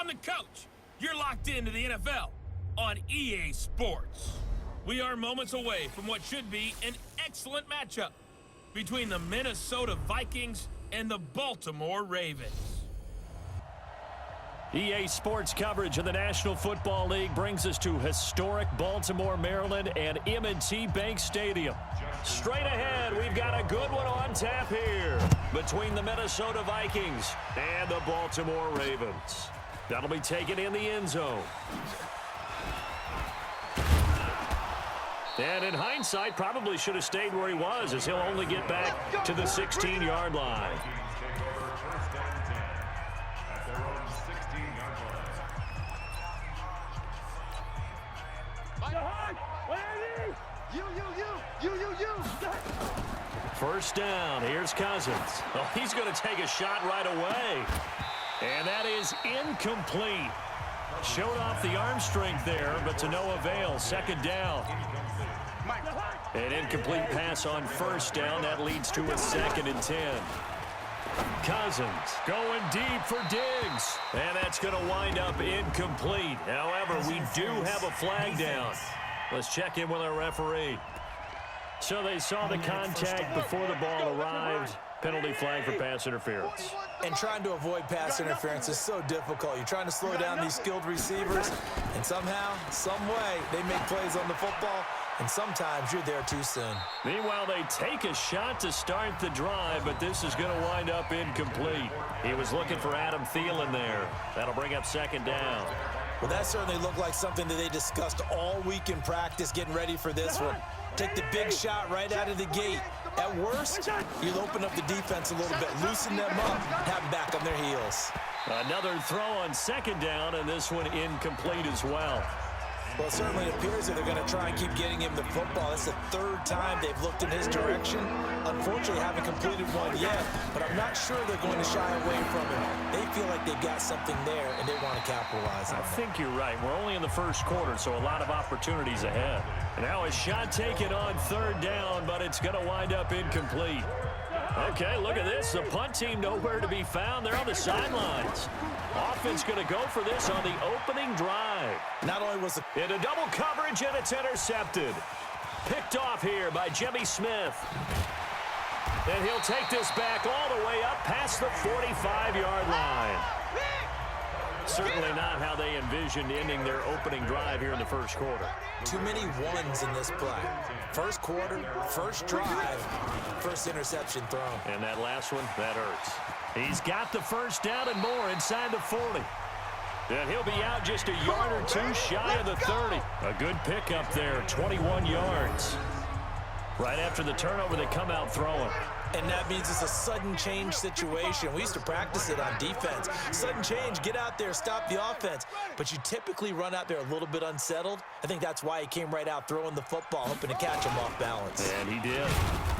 the coach. You're locked into the NFL on EA Sports. We are moments away from what should be an excellent matchup between the Minnesota Vikings and the Baltimore Ravens. EA Sports coverage of the National Football League brings us to historic Baltimore, Maryland, and M&T Bank Stadium. Straight ahead, we've got a good one on tap here between the Minnesota Vikings and the Baltimore Ravens. That'll be taken in the end zone. And in hindsight, probably should have stayed where he was, as he'll only get back to the 16-yard line. First down, here's Cousins. Oh, he's going to take a shot right away. And that is incomplete. Showed off the arm strength there, but to no avail. Second down. An incomplete pass on first down. That leads to a 2nd and 10. Cousins going deep for Diggs. And that's going to wind up incomplete. However, we do have a flag down. Let's check in with our referee. So they saw the contact before the ball arrived. Penalty flag for pass interference. And trying to avoid pass interference is so difficult. You're trying to slow down these skilled receivers, and somehow, some way, they make plays on the football, and sometimes you're there too soon. Meanwhile, they take a shot to start the drive, but this is going to wind up incomplete. He was looking for Adam Thielen there. That'll bring up 2nd down. Well, that certainly looked like something that they discussed all week in practice, getting ready for this one. Take the big shot right out of the gate. At worst, you'll open up the defense a little bit, loosen them up, have them back on their heels. Another throw on 2nd down, and this one incomplete as well. Well, it certainly appears that they're going to try and keep getting him the football. That's the 3rd time they've looked in his direction. Unfortunately, haven't completed one yet, but I'm not sure they're going to shy away from him. They feel like they've got something there, and they want to capitalize on it. I think you're right. We're only in the first quarter, so a lot of opportunities ahead. And now a shot taken on 3rd down, but it's going to wind up incomplete. Okay, look at this. The punt team nowhere to be found. They're on the sidelines. Offense going to go for this on the opening drive. Not only was it into double coverage, and it's intercepted. Picked off here by Jimmy Smith. And he'll take this back all the way up past the 45-yard line. Certainly not how they envisioned ending their opening drive here in the first quarter. Too many ones in this play. First quarter, first drive, first interception thrown. And that last one, that hurts. He's got the first down and more inside the 40. And he'll be out just a yard or two shy of the 30. A good pickup there, 21 yards. Right after the turnover, they come out throwing. And that means it's a sudden change situation. We used to practice it on defense. Sudden change, get out there, stop the offense. But you typically run out there a little bit unsettled. I think that's why he came right out throwing the football, hoping to catch him off balance. And he did.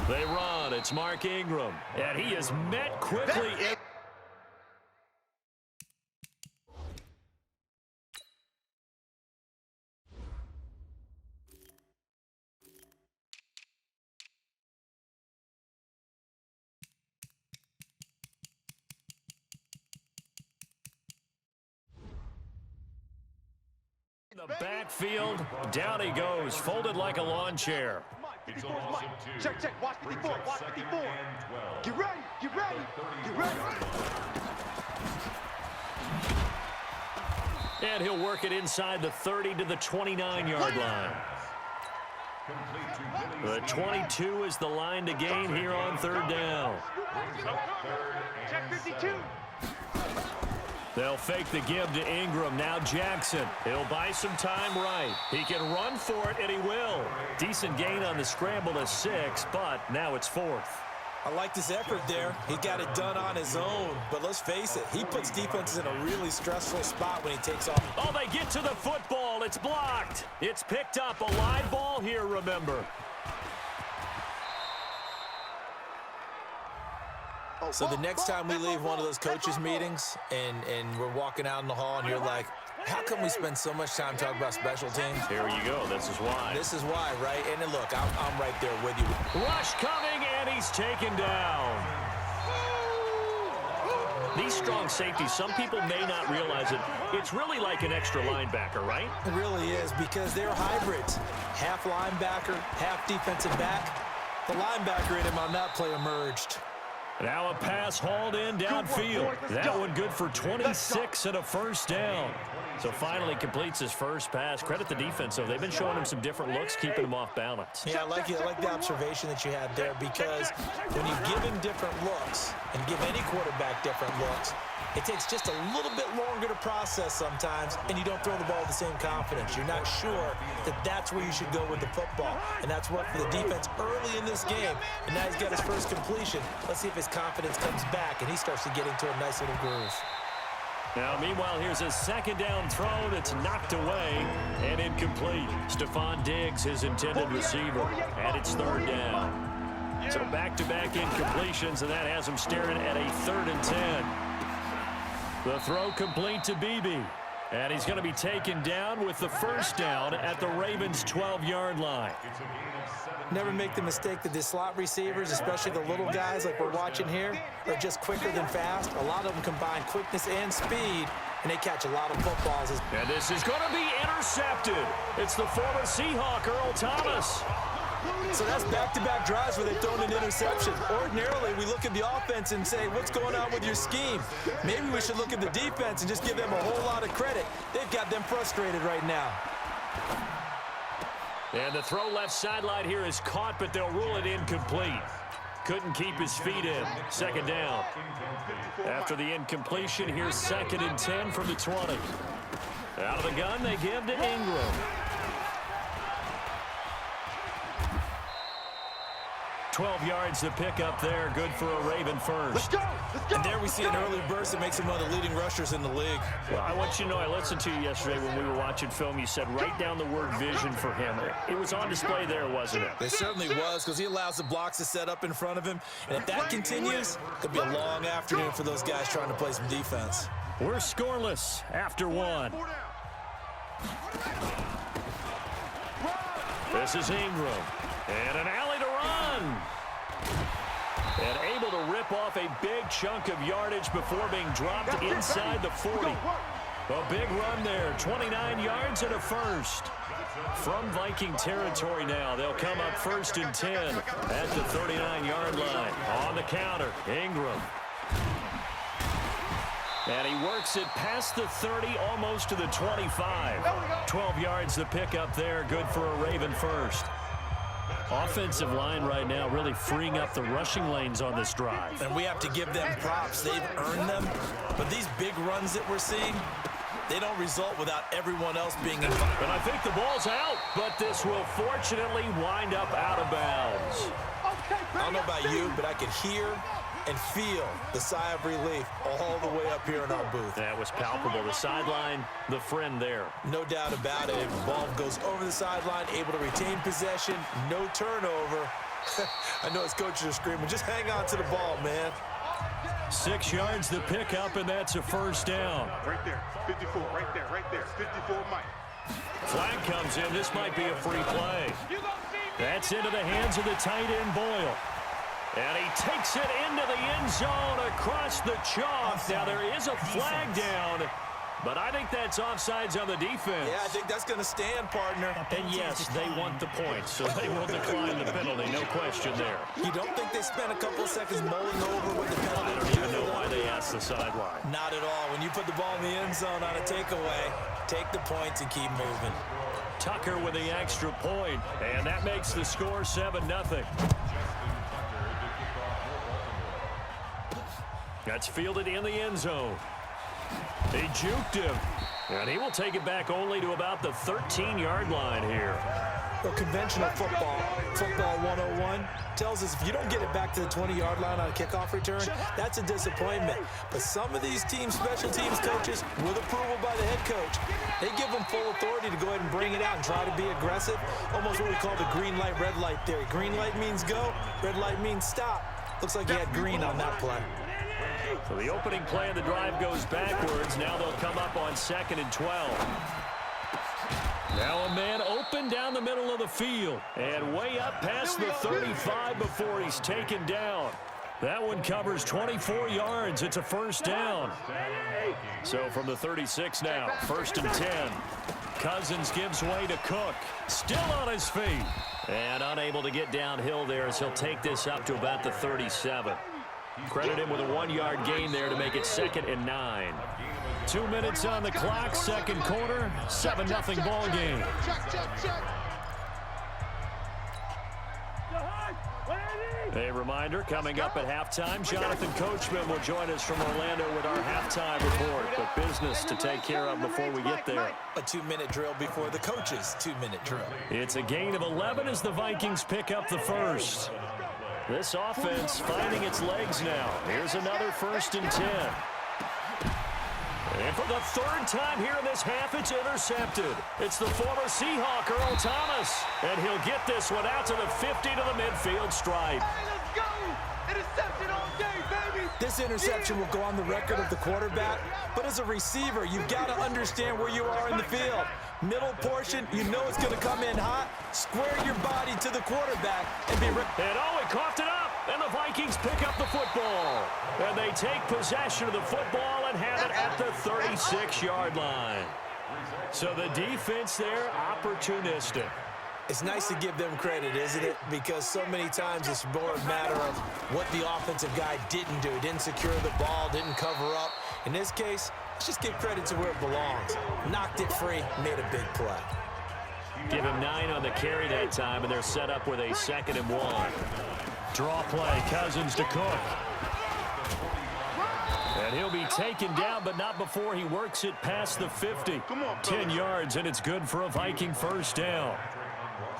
They run. It's Mark Ingram. And he is met quickly. The backfield, down he goes, folded like a lawn chair. Check, watch 54, watch 54. Get ready, get ready, get ready. And he'll work it inside the 30 to the 29-yard line. The 22 is the line to gain here on 3rd down. Check 52. They'll fake the give to Ingram. Now Jackson. He'll buy some time right. He can run for it, and he will. Decent gain on the scramble to 6, but now it's 4th. I like this effort there. He got it done on his own. But let's face it, he puts defenses in a really stressful spot when he takes off. Oh, they get to the football. It's blocked. It's picked up. A live ball here, remember. So the next time we leave one of those coaches' meetings and we're walking out in the hall and you're like, how come we spend so much time talking about special teams? Here you go. This is why. This is why, right? And then look, I'm right there with you. Rush coming, and he's taken down. These strong safeties, some people may not realize it. It's really like an extra linebacker, right? It really is, because they're hybrids. Half linebacker, half defensive back. The linebacker in him on that play emerged. Now a pass hauled in downfield. That one good for 26 and a first down. So finally completes his first pass. Credit the defense, though. They've been showing him some different looks, keeping him off balance. Yeah, I like the observation that you had there, because when you give him different looks and give any quarterback different looks, it takes just a little bit longer to process sometimes, and you don't throw the ball with the same confidence. You're not sure that that's where you should go with the football, and that's worked for the defense early in this game, and now he's got his first completion. Let's see if his confidence comes back, and he starts to get into a nice little groove. Now, meanwhile, here's a second down throw that's knocked away and incomplete. Stephon Diggs, his intended receiver, and it's third down. So back-to-back incompletions, and that has him staring at a 3rd and 10. The throw complete to Beebe, and he's going to be taken down with the first down at the Ravens' 12-yard line. Never make the mistake that the slot receivers, especially the little guys like we're watching here, are just quicker than fast. A lot of them combine quickness and speed, and they catch a lot of footballs. And this is going to be intercepted. It's the former Seahawk, Earl Thomas. So that's back-to-back drives where they've thrown an interception. Ordinarily, we look at the offense and say, what's going on with your scheme? Maybe we should look at the defense and just give them a whole lot of credit. They've got them frustrated right now. And the throw left sideline here is caught, but they'll rule it incomplete. Couldn't keep his feet in. Second down. After the incompletion, here's 2nd and 10 from the 20. Out of the gun, they give to Ingram. 12 yards to pick up there. Good for a Raven first. Let's go! And there we see an early burst that makes him one of the leading rushers in the league. Well, I want you to know, I listened to you yesterday when we were watching film. You said write down the word vision for him. It was on display there, wasn't it? It certainly was, because he allows the blocks to set up in front of him. And if that continues, it'll be a long afternoon for those guys trying to play some defense. We're scoreless after one. This is Ingram. And an alley to run. And able to rip off a big chunk of yardage before being dropped inside the 40. A big run there, 29 yards and a first. From Viking territory now, they'll come up 1st and 10 at the 39-yard line. On the counter, Ingram. And he works it past the 30, almost to the 25. 12 yards to pick up there, good for a Raven first. Offensive line right now really freeing up the rushing lanes on this drive. And we have to give them props. They've earned them. But these big runs that we're seeing, they don't result without everyone else being involved. And I think the ball's out, but this will fortunately wind up out of bounds. I don't know about you, but I could hear and feel the sigh of relief all the way up here in our booth. That was palpable. The sideline, the friend there. No doubt about it. The ball goes over the sideline, able to retain possession, no turnover. I know his coaches are screaming, just hang on to the ball, man. 6 yards to pick up, and that's a first down. Right there, 54, right there, 54 Mike. Flag comes in. This might be a free play. That's into the hands of the tight end, Boyle. And he takes it into the end zone across the chalk. Now, there is a flag down, but I think that's offsides on the defense. Yeah, I think that's going to stand, partner. And, yes, they want the points, so they will decline the penalty. No question there. You don't think they spent a couple of seconds mulling over what the penalty I don't even know why they asked the sideline. Not at all. When you put the ball in the end zone on a takeaway, take the points and keep moving. Tucker with the extra point, and that makes the score 7-0. That's fielded in the end zone. He juked him, and he will take it back only to about the 13-yard line here. Well, conventional football 101, tells us if you don't get it back to the 20-yard line on a kickoff return, that's a disappointment. But some of these team special teams coaches, with approval by the head coach, they give them full authority to go ahead and bring it out and try to be aggressive, almost what we call the green light, red light theory. Green light means go, red light means stop. Looks like he had green on that play. So the opening play of the drive goes backwards. Now they'll come up on 2nd and 12. Now a man open down the middle of the field and way up past the 35 before he's taken down. That one covers 24 yards. It's a first down. So from the 36 now, 1st and 10. Cousins gives way to Cook. Still on his feet. And unable to get downhill there as he'll take this up to about the 37. Credit him with a 1-yard gain there to make it 2nd and 9. 2 minutes on the clock, second quarter, 7-0 ball game. A reminder, coming up at halftime, Jonathan Coachman will join us from Orlando with our halftime report. But business to take care of before we get there. A 2-minute drill before the coach's 2-minute drill. It's a gain of 11 as the Vikings pick up the first. This offense finding its legs now. Here's another 1st and 10. And for the 3rd time here in this half, it's intercepted. It's the former Seahawk, Earl Thomas. And he'll get this one out to the 50 to the midfield stripe. Hey, let's go! Interception all day, baby! This interception will go on the record of the quarterback, but as a receiver, you've got to understand where you are in the field. Middle portion, you know it's going to come in hot. Square your body to the quarterback and be ready. And he coughed it up, and the Vikings pick up the football. And they take possession of the football and have it at the 36-yard line. So the defense there, opportunistic. It's nice to give them credit, isn't it? Because so many times it's more a matter of what the offensive guy didn't do. Didn't secure the ball, didn't cover up. In this case, let's just give credit to where it belongs. Knocked it free, made a big play. Give him 9 on the carry that time, and they're set up with a 2nd and 1. Draw play, Cousins to Cook. And he'll be taken down, but not before he works it past the 50. 10 yards, and it's good for a Viking first down.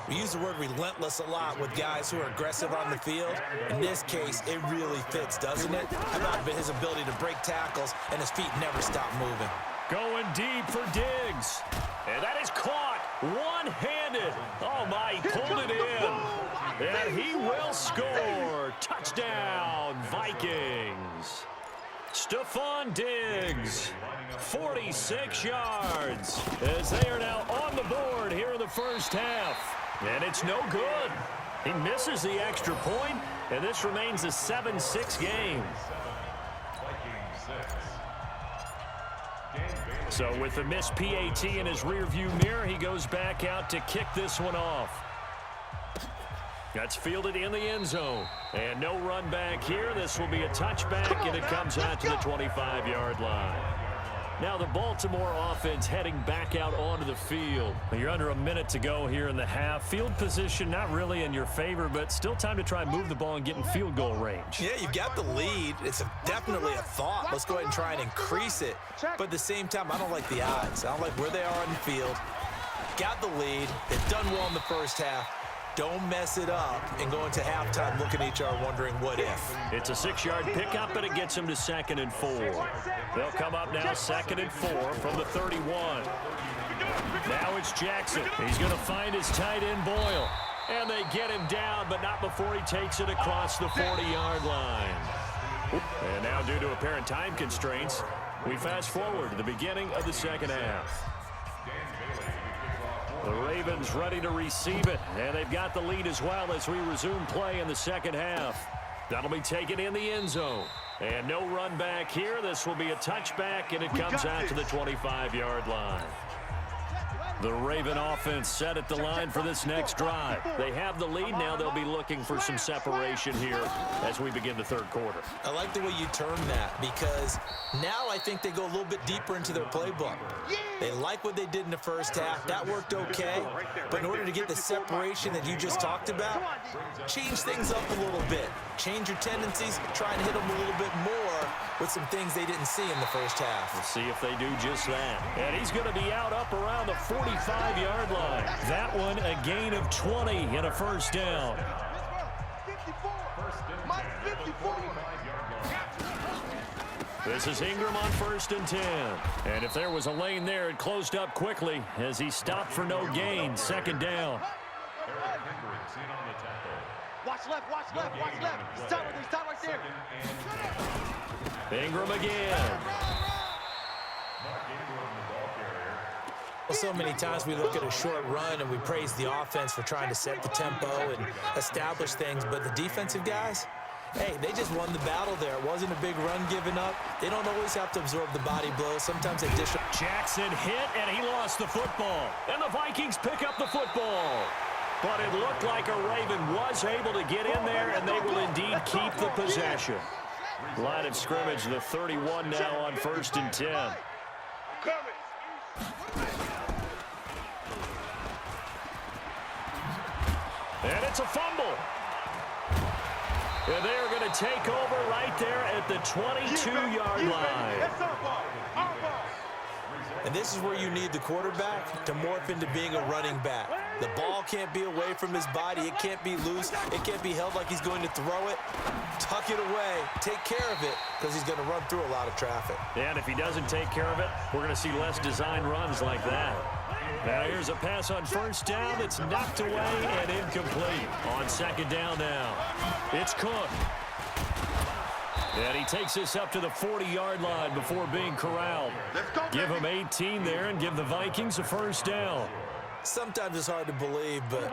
We use the word relentless a lot with guys who are aggressive on the field. In this case, it really fits, doesn't it? How about his ability to break tackles and his feet never stop moving? Going deep for Diggs. And that is caught one-handed. Oh, my, he pulled it in. And he will score. Touchdown, Vikings. Stephon Diggs, 46 yards, as they are now on the board here in the first half. And it's no good. He misses the extra point, and this remains a 7-6 game. So with the missed PAT in his rearview mirror, he goes back out to kick this one off. That's fielded in the end zone. And no run back here. This will be a touchback, and it comes out to the 25-yard line. Now the Baltimore offense heading back out onto the field. You're under a minute to go here in the half. Field position not really in your favor, but still time to try and move the ball and get in field goal range. Yeah, you've got the lead. It's definitely a thought. Let's go ahead and try and increase it. But at the same time, I don't like the odds. I don't like where they are on the field. Got the lead. They've done well in the first half. Don't mess it up and go into halftime looking at each other wondering what if. It's a 6-yard pickup, but it gets him to 2nd and 4. They'll come up now 2nd and 4 from the 31. Now it's Jackson. He's going to find his tight end Boyle. And they get him down, but not before he takes it across the 40-yard line. And now due to apparent time constraints, we fast forward to the beginning of the second half. The Ravens ready to receive it, and they've got the lead as well as we resume play in the second half. That'll be taken in the end zone. And no run back here. This will be a touchback, and it comes out to the 25-yard line. The Raven offense set at the line for this next drive. They have the lead now. They'll be looking for some separation here as we begin the third quarter. I like the way you term that because now I think they go a little bit deeper into their playbook. They like what they did in the first half. That worked okay. But in order to get the separation that you just talked about, change things up a little bit. Change your tendencies. Try and hit them a little bit more with some things they didn't see in the first half. We'll see if they do just that. And he's going to be out up around the 45-yard line. That one a gain of 20 and a first down. 54. Mike, 54. This is Ingram on 1st and 10. And if there was a lane there, it closed up quickly as he stopped for no gain. 2nd down. Watch left, watch left, watch left. He's top right there. Ingram again. Well, so many times we look at a short run and we praise the offense for trying to set the tempo and establish things, but the defensive guys, Hey, they just won the battle there. It wasn't a big run given up. They don't always have to absorb the body blows. Sometimes they dish. Jackson hit, and he lost the football. And the Vikings pick up the football. But it looked like a Raven was able to get in there, and they will indeed keep the possession. Line of scrimmage, the 31 now on 1st and 10. And it's a fumble. And they are going to take over right there at the 22-yard line. And this is where you need the quarterback to morph into being a running back. The ball can't be away from his body. It can't be loose. It can't be held like he's going to throw it. Tuck it away. Take care of it because he's going to run through a lot of traffic. And if he doesn't take care of it, we're going to see less design runs like that. Now here's a pass on 1st down that's knocked away and incomplete. On 2nd down now, it's Cook. And he takes this up to the 40-yard line before being corralled. Give him 18 there and give the Vikings a 1st down. Sometimes it's hard to believe, but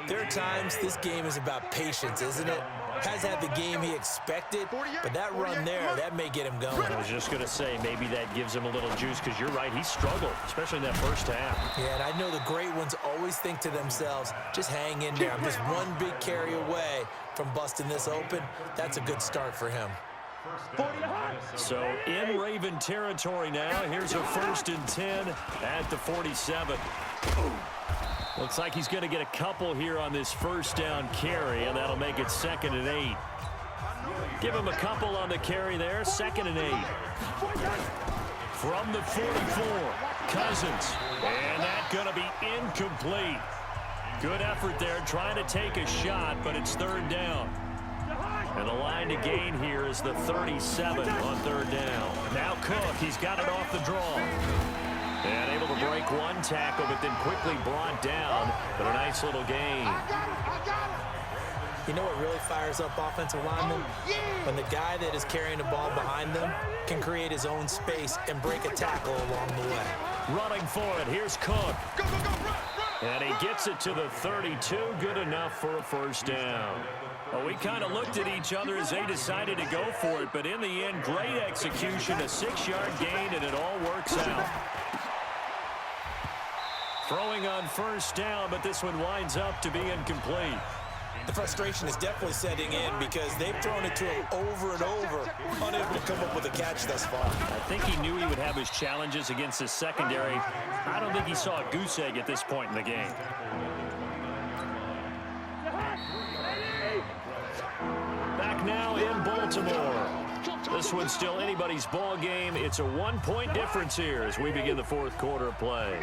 there are times this game is about patience, isn't it? Has had the game he expected, but that run there, that may get him going. I was just going to say, maybe that gives him a little juice, because you're right, he struggled, especially in that 1st half. Yeah, and I know the great ones always think to themselves, just hang in there. I'm just one big carry away from busting this open. That's a good start for him. So in Raven territory now, here's a 1st and 10 at the 47. Looks like he's going to get a couple here on this 1st down carry, and that'll make it 2nd and 8. Give him a couple on the carry there, 2nd and 8. From the 44, Cousins. And that's going to be incomplete. Good effort there, trying to take a shot, but it's 3rd down. And the line to gain here is the 37 on 3rd down. Now Cook, he's got it off the draw. And able to break one tackle, but then quickly brought down. But a nice little gain. You know what really fires up offensive linemen? When the guy that is carrying the ball behind them can create his own space and break a tackle along the way. Running for it, here's Cook. And he gets it to the 32, good enough for a 1st down. Well, we kind of looked at each other as they decided to go for it, but in the end, great execution, a 6-yard gain, and it all works out. Throwing on 1st down, but this one winds up to be incomplete. The frustration is definitely setting in because they've thrown it to him over and over, unable to come up with a catch thus far. I think he knew he would have his challenges against his secondary. I don't think he saw a goose egg at this point in the game. Back now in Baltimore. This one's still anybody's ball game. It's a 1-point difference here as we begin the 4th quarter of play.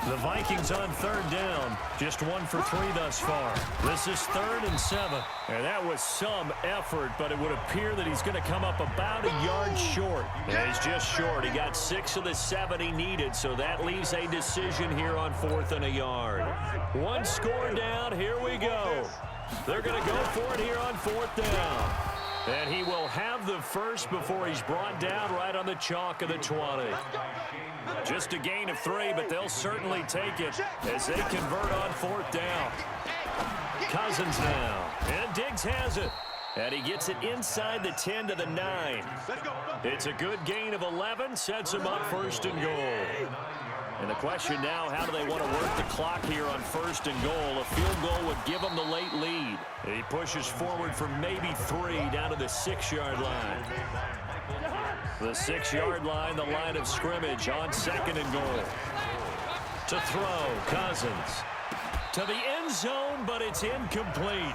The Vikings on 3rd down, just 1 for 3 thus far. This is 3rd and 7. And that was some effort, but it would appear that he's going to come up about a yard short. And he's just short. He got 6 of the 7 he needed, so that leaves a decision here on 4th and a yard. 1 score down. Here we go. They're going to go for it here on 4th down. And he will have the first before he's brought down right on the chalk of the 20. Just a gain of 3, but they'll certainly take it as they convert on 4th down. Cousins now, and Diggs has it. And he gets it inside the 10 to the 9. It's a good gain of 11, sets him up 1st and goal. And the question now, how do they want to work the clock here on 1st and goal? A field goal would give them the late lead. He pushes forward for maybe 3 down to the 6-yard line. The 6-yard line, the line of scrimmage on 2nd and goal. To throw, Cousins. To the end zone, but it's incomplete.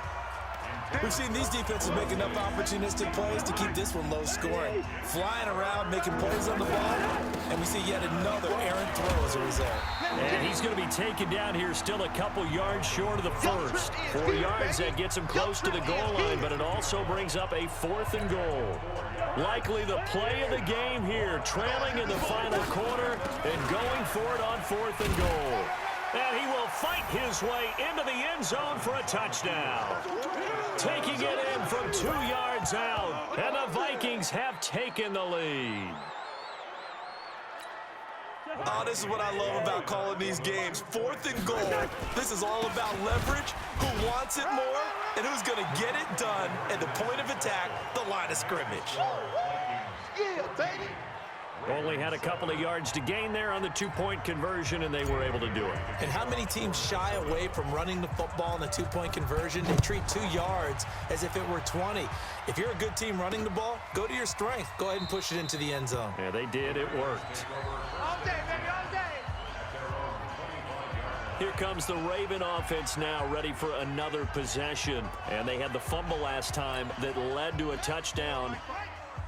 We've seen these defenses make enough opportunistic plays to keep this one low scoring. Flying around, making plays on the ball, and we see yet another errant throw as a result. And he's going to be taken down here still a couple yards short of the first. 4 yards, that gets him close to the goal line, but it also brings up a 4th and goal. Likely the play of the game here, trailing in the final quarter and going for it on 4th and goal. And he will fight his way into the end zone for a touchdown. Taking it in from 2 yards out, and the Vikings have taken the lead. Oh, this is what I love about calling these games. 4th and goal. This is all about leverage, who wants it more, and who's going to get it done at the point of attack, the line of scrimmage. Yeah, baby. Only had a couple of yards to gain there on the 2-point conversion, and they were able to do it. And how many teams shy away from running the football in the 2-point conversion? They treat 2 yards as if it were 20. If you're a good team running the ball, go to your strength. Go ahead and push it into the end zone. Yeah, they did. It worked. All day, baby, all day. Here comes the Raven offense now, ready for another possession. And they had the fumble last time that led to a touchdown.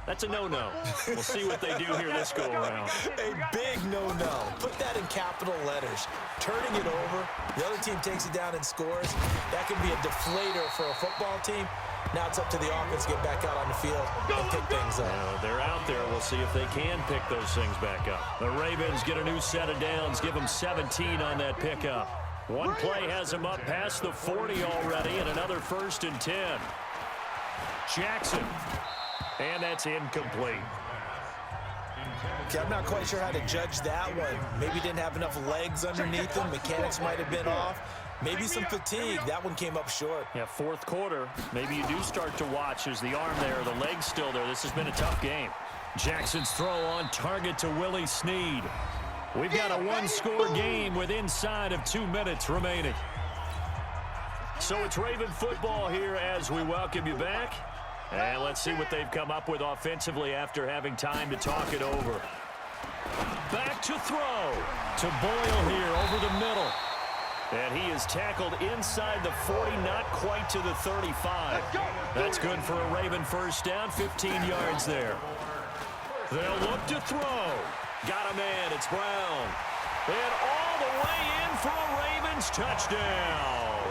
That's a no-no. We'll see what they do here this go-around. A big no-no. Put that in capital letters. Turning it over, the other team takes it down and scores. That can be a deflator for a football team. Now it's up to the offense to get back out on the field and pick things up. Now, they're out there. We'll see if they can pick those things back up. The Ravens get a new set of downs, give them 17 on that pickup. One play has them up past the 40 already, and another 1st and 10. Jackson. And that's incomplete. Okay, I'm not quite sure how to judge that one. Maybe didn't have enough legs underneath him. Mechanics might have been off. Maybe some fatigue. That one came up short. Yeah, 4th quarter. Maybe you do start to watch. There's the arm there, the leg's still there. This has been a tough game. Jackson's throw on target to Willie Snead. We've got a 1-score game with inside of 2 minutes remaining. So it's Raven football here as we welcome you back. And let's see what they've come up with offensively after having time to talk it over. Back to throw to Boyle here over the middle. And he is tackled inside the 40, not quite to the 35. That's good for a Raven first down, 15 yards there. They'll look to throw. Got a man, it's Brown. And all the way in for a Ravens touchdown.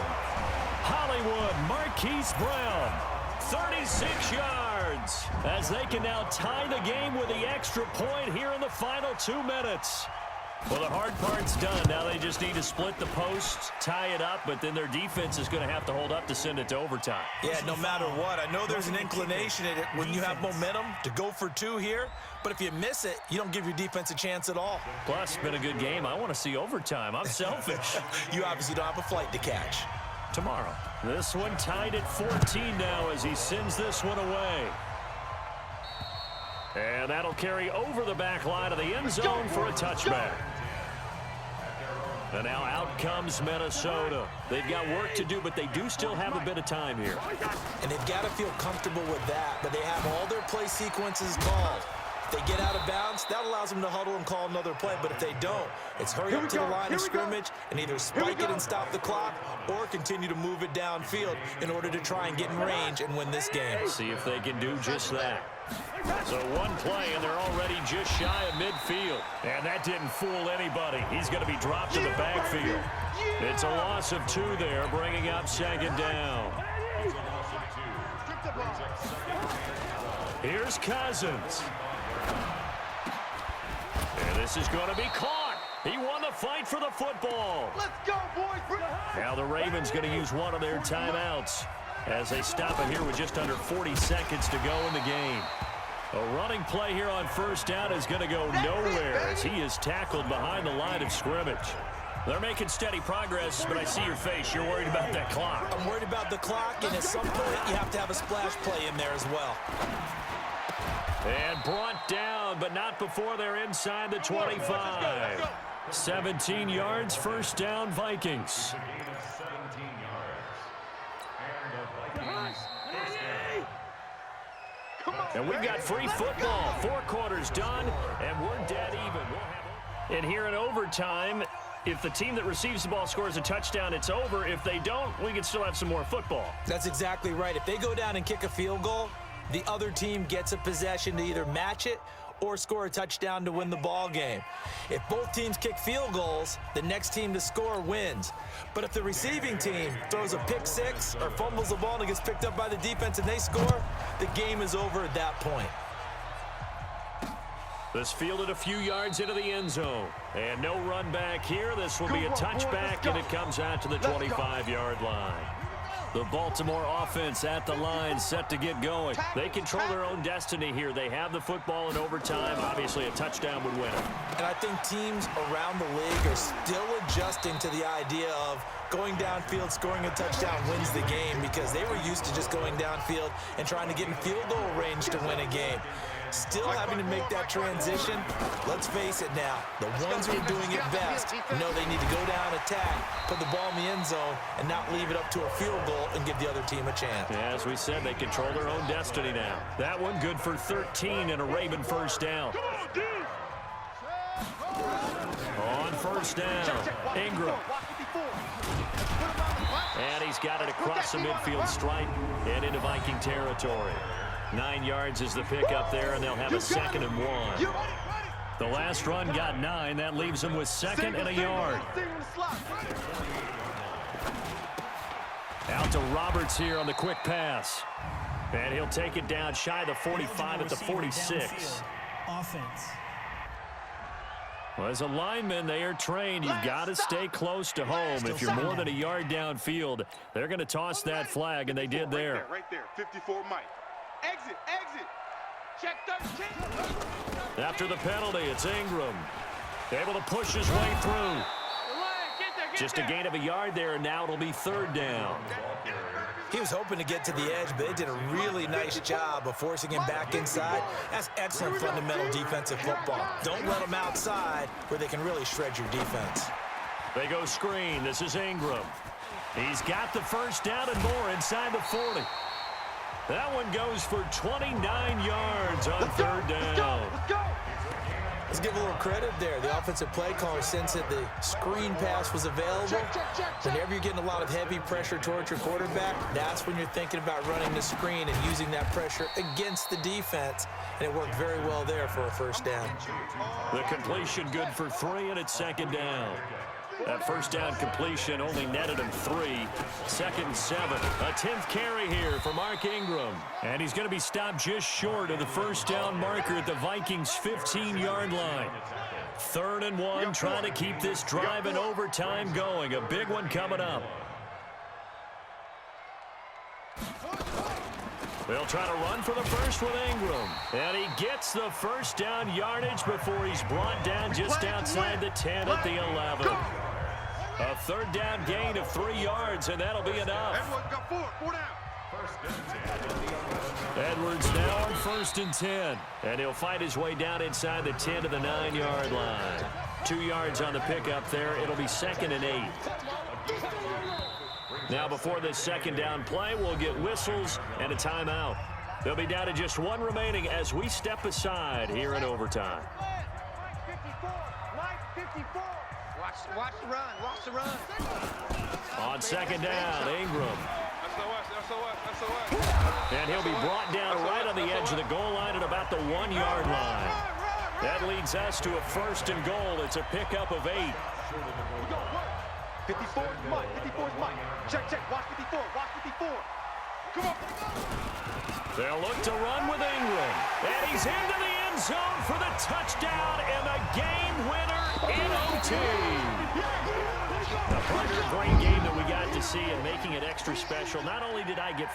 Hollywood Marquise Brown. 36 yards as they can now tie the game with the extra point here in the final 2 minutes. Well, the hard part's done. Now they just need to split the posts, tie it up, but then their defense is going to have to hold up to send it to overtime. Yeah, no matter what. I know there's an inclination in it when you have momentum to go for 2 here, but if you miss it, you don't give your defense a chance at all. Plus, it's been a good game. I want to see overtime. I'm selfish. You obviously don't have a flight to catch. Tomorrow. This one tied at 14 now as he sends this one away. And that'll carry over the back line of the end zone for a touchback. And now out comes Minnesota. They've got work to do, but they do still have a bit of time here. And they've got to feel comfortable with that, but they have all their play sequences called. If they get out of bounds, that allows them to huddle and call another play, but if they don't, it's hurry up to the line of scrimmage and either spike it and stop the clock or continue to move it downfield in order to try and get in range and win this game. See if they can do just that. So one play, and they're already just shy of midfield. And that didn't fool anybody. He's going to be dropped in the backfield. It's a loss of 2 there, bringing up 2nd down. Here's Cousins. And this is going to be caught. He won the fight for the football. Let's go, boys. Now the Ravens going to use one of their timeouts as they stop it here with just under 40 seconds to go in the game. A running play here on 1st down is going to go nowhere as he is tackled behind the line of scrimmage. They're making steady progress, but I see your face. You're worried about that clock. I'm worried about the clock, and at some point you have to have a splash play in there as well. And brought down, but not before they're inside the 25. 17 yards, 1st down, Vikings. And we've got free football. 4 quarters done, and we're dead even. And here in overtime, if the team that receives the ball scores a touchdown, it's over. If they don't, we can still have some more football. That's exactly right. If they go down and kick a field goal, the other team gets a possession to either match it or score a touchdown to win the ball game. If both teams kick field goals, the next team to score wins. But if the receiving team throws a pick 6 or fumbles the ball and it gets picked up by the defense and they score, the game is over at that point. This fielded a few yards into the end zone. And no run back here. This will be a touchback, and it comes out to the 25-yard line. The Baltimore offense at the line, set to get going. They control their own destiny here. They have the football in overtime. Obviously, a touchdown would win it. And I think teams around the league are still adjusting to the idea of going downfield, scoring a touchdown wins the game, because they were used to just going downfield and trying to get in field goal range to win a game. Still having to make that transition. Let's face it now, the ones who are doing it best know they need to go down, attack, put the ball in the end zone, and not leave it up to a field goal and give the other team a chance. Yeah, as we said, they control their own destiny now. That one good for 13 and a Raven first down. On first down, Ingram. And he's got it across the midfield stripe and into Viking territory. 9 yards is the pickup there, and they'll have a 2nd and 1. The last run got 9. That leaves them with 2nd and a yard. Out to Roberts here on the quick pass. And he'll take it down shy of the 45 at the 46. Offense. Well, as a lineman, they are trained. You've got to stay close to home. If you're more than a yard downfield, they're going to toss that flag, and they did there. Right there, 54 Mike. Exit, exit. Check 13. After the penalty, it's Ingram. Able to push his way through. Just a gain of a yard there, and now it'll be 3rd down. He was hoping to get to the edge, but they did a really nice job of forcing him back inside. That's excellent fundamental defensive football. Don't let them outside where they can really shred your defense. They go screen. This is Ingram. He's got the first down and more inside the 40. That one goes for 29 yards on 3rd down. Let's go. Let's give a little credit there. The offensive play caller sensed that the screen pass was available. Whenever you're getting a lot of heavy pressure towards your quarterback, that's when you're thinking about running the screen and using that pressure against the defense. And it worked very well there for a first down. The completion good for 3, and it's 2nd down. That first down completion only netted him 3. 2nd and 7. A 10th carry here for Mark Ingram. And he's going to be stopped just short of the first down marker at the Vikings' 15-yard line. 3rd and 1, trying to keep this drive in overtime going. A big one coming up. They'll try to run for the first with Ingram. And he gets the first down yardage before he's brought down just outside the 10 at the 11. A 3rd down gain of 3 yards, and that'll be enough. Everyone's got 4 down. Edwards now on 1st and 10. And he'll fight his way down inside the 10 to the 9-yard line. 2 yards on the pickup there. It'll be 2nd and 8. Now before this 2nd down play, we'll get whistles and a timeout. They'll be down to just 1 remaining as we step aside here in overtime. Watch the run. Watch the run. On 2nd down, Ingram. And he'll be brought down right on the edge of the goal line at about the 1-yard line. That leads us to a 1st and goal. It's a pickup of 8. 54 is Mike. 54 is Mike. Check, check. Watch 54. Watch 54. Come on. They'll look to run with Ingram. And he's into the end zone for the touchdown and the game winner in OT. A great game that we got to see, and making it extra special. Not only did I get